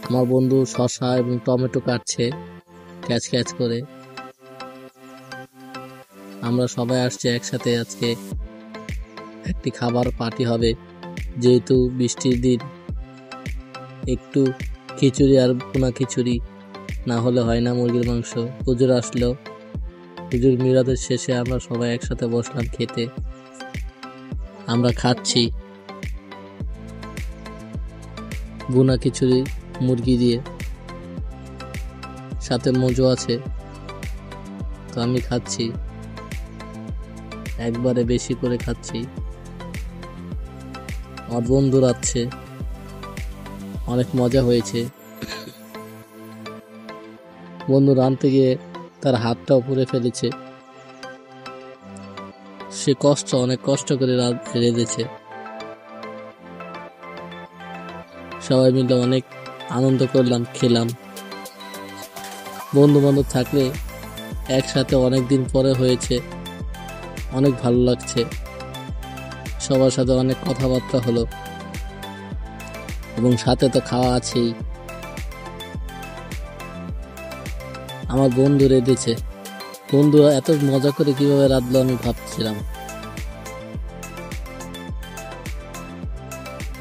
আমার বন্ধু শসা এবং টমেটো কাটছে ক্যাচ ক্যাচ করে। আমরা সবাই আসছি একসাথে, আজকে একটি খাবার পার্টি হবে, যেহেতু বৃষ্টির দিন। একটু খিচুড়ি আর ভুনা খিচুড়ি না হলে হয় না, মুরগির মাংস। হুজুর আসলো, হুজুর মিলাদের শেষে আমরা সবাই একসাথে বসলাম খেতে। আমরা খাচ্ছি ভুনা খিচুড়ি মুরগি দিয়ে, সাথে মজু আছে। তো আমি খাচ্ছি, একবারে বেশি করে খাচ্ছি। আমার বন্ধু রাখছে, অনেক মজা হয়েছে। বন্ধু রাঁধতে গিয়ে তার হাতটা উপরে ফেলেছে, সে অনেক কষ্ট করে রেঁধেছে। সবাই মিলে অনেক আনন্দ করলাম, খেলাম। বন্ধু বান্ধব থাকলে একসাথে অনেক দিন পরে হয়েছে, অনেক ভালো লাগছে। সবার সাথে অনেক কথাবার্তা হলো এবং সাথে তো খাওয়া আছেই। আমার বন্ধু রেঁধেছে, বন্ধু এত মজা করে কিভাবে রাঁধলো আমি ভাবছিলাম।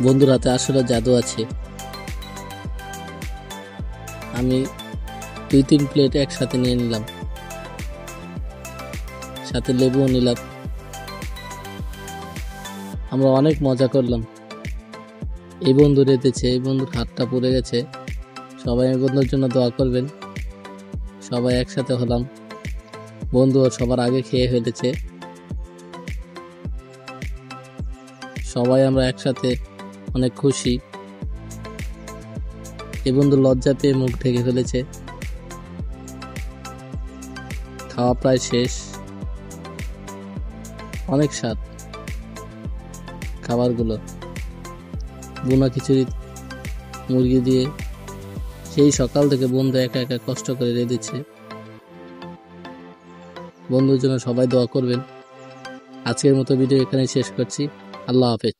বন্ধুর হাতে আসলে জাদু আছে। আমি 2-3 প্লেট একসাথে নিয়ে নিলাম, সাথে লেবুও নিলাম। আমরা অনেক মজা করলাম। এই বন্ধু রেঁধেছে, এই বন্ধুর হাতটা পুড়ে গেছে। সবাই এই বন্ধুর জন্য দোয়া করবেন। সবাই একসাথে হলাম, বন্ধু সবার আগে খেয়ে ফেলেছে। সবাই আমরা একসাথে অনেক খুশি। এই বন্ধু লজ্জা পেয়ে মুখ ঢেকে ফেলেছে। খাওয়া প্রায় শেষ, অনেক স্বাদ খাবারগুলো। ভুনা খিচুড়ি মুরগি দিয়ে, সেই সকাল থেকে বন্ধু একা একা কষ্ট করে রেঁধেছে। বন্ধুর জন্য সবাই দোয়া করবেন। আজকের মতো ভিডিও এখানেই শেষ করছি। আল্লাহ হাফেজ।